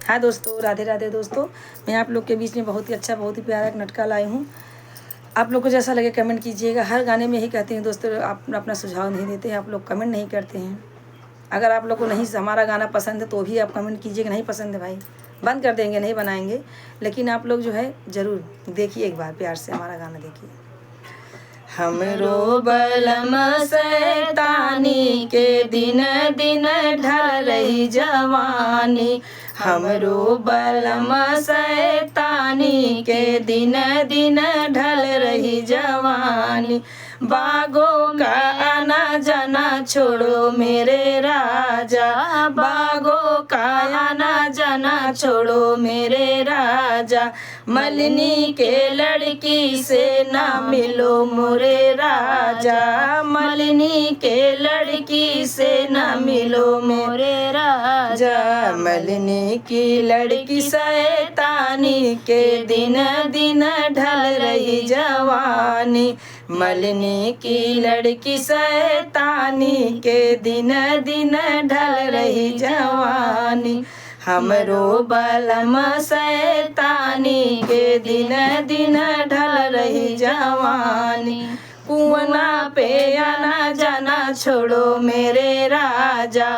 हाँ दोस्तों, राधे राधे दोस्तों। मैं आप लोग के बीच में बहुत ही अच्छा, बहुत ही प्यारा एक नटका लाई हूँ। आप लोग को जैसा लगे कमेंट कीजिएगा। हर गाने में यही कहते हैं दोस्तों, आप अपना सुझाव नहीं देते हैं, आप लोग कमेंट नहीं करते हैं। अगर आप लोग को नहीं हमारा गाना पसंद है तो भी आप कमेंट कीजिएगा नहीं पसंद है भाई, बंद कर देंगे, नहीं बनाएंगे। लेकिन आप लोग जो है ज़रूर देखिए, एक बार प्यार से हमारा गाना देखिए। हमरो बलम शैतानी के दिन दिन ढल रही जवानी, हमरो बलम शैतानी के दिन दिन ढल रही जवानी। बागों का आना जाना छोड़ो मेरे राजा, बागों का आना जाना छोड़ो मेरे राजा। मलिनी के लड़की से ना मिलो मोरे राजा, मलिनी के लड़की से ना मिलो मोरे राजा। मलिनी की लड़की शैतानी के दिन दिन ढल रही जवानी, मलिनी की लड़की शैतानी के दिन दिन ढल रही जवानी। हमरो बलम शैतानी के दिन दिन ढल रही जवानी। कुआं पे आना जाना छोड़ो मेरे राजा,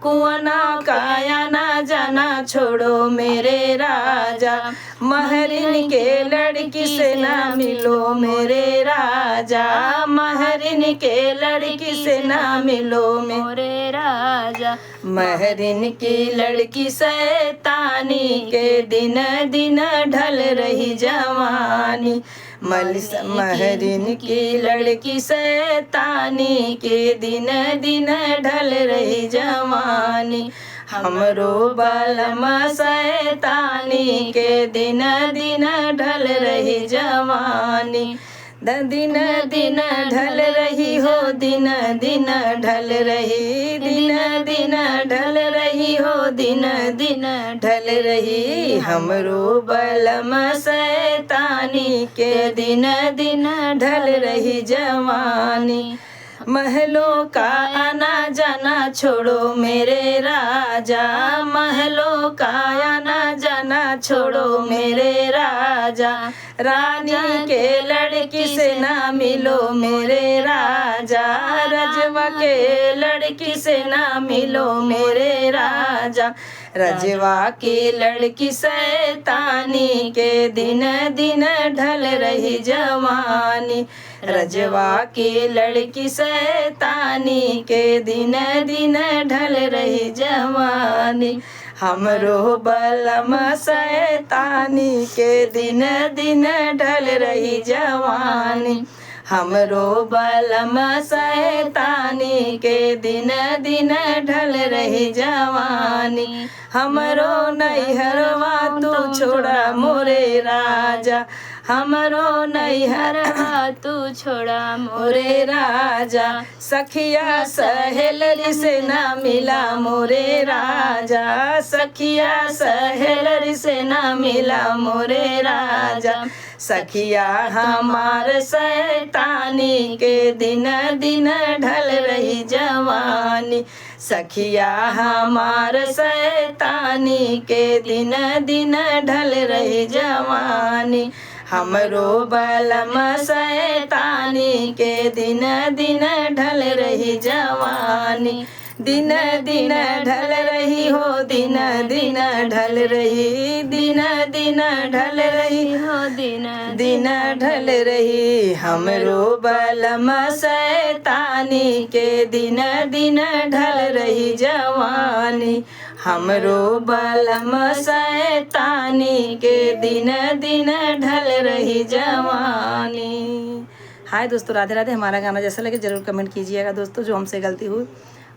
कुआं का आना जाना छोड़ो मेरे राजा। महरिन के लड़की से ना मिलो मेरे राजा, महरिन के लड़की से ना मिलो मेरे राजा। महरिन की लड़की शैतानी के दिन दिन ढल रही जवानी, महरिन की लड़की शैतानी के दिन दिन ढल रही जवानी। हमरो बलम शैतानी के दिन दिन ढल रही जवानी। दिन दिन ढल रही हो, दिन दिन ढल रही, दिन दिन ढल रही हो, दिन दिन ढल रही। हमरो बलम शैतानी के दिन दिन ढल रही जवानी। महलों का आना जाना छोड़ो मेरे राजा, महलों का आना जाना छोड़ो मेरे राजा। रानी के लड़की से ना मिलो मेरे राजा, रजवा के लड़की से ना मिलो मेरे राजा। रजवा की लड़की शैतानी के दिन दिन ढल रही जवानी, रजवा की लड़की शैतानी के दिन दिन ढल रही जवानी। हमरो बलम शैतानी के दिन दिन ढल रही जवानी, हमरो बलम शैतानी के दिन दिन ढल रही जवानी। हमरो नैहरवा तू छोड़ा मोरे राजा, हमरो नैहरवा तू छोड़ा मोरे राजा। सखिया सहेलरी से ना मिला मोरे राजा, सखिया सहेलरी से ना मिला मोरे राजा। सखिया हमार शैतानी के दिन दिन ढल रही जवानी, सखिया हमार शैतानी के दिन दिन ढल रही जवानी। हमरो बलम शैतानी के दिन दिन ढल रही जवानी। दिन दिन ढल रही हो, दिन दिन ढल रही, दिन दिन ढल रही हो, दिन दिन ढल रही। हमरो बलम शैतानी के दिन दिन ढल रही जवानी, हमरो बलम शैतानी के दिन दिन ढल रही जवानी। हाय दोस्तों, राधे राधे। हमारा गाना जैसा लगे ज़रूर कमेंट कीजिएगा दोस्तों। जो हमसे गलती हुई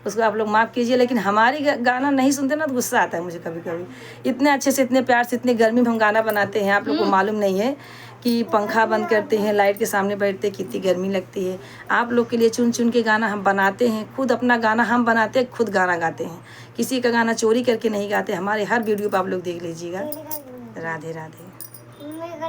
उसको आप लोग माफ़ कीजिए, लेकिन हमारी गाना नहीं सुनते ना तो गुस्सा आता है मुझे कभी कभी। इतने अच्छे से, इतने प्यार से, इतनी गर्मी में हम गाना बनाते हैं, आप लोग को मालूम नहीं है कि पंखा बंद करते हैं, लाइट के सामने बैठते हैं, कितनी गर्मी लगती है। आप लोग के लिए चुन चुन के गाना हम बनाते हैं, खुद अपना गाना हम बनाते हैं, खुद गाना गाते हैं, किसी का गाना चोरी करके नहीं गाते। हमारे हर वीडियो पर आप लोग देख लीजिएगा। राधे राधे।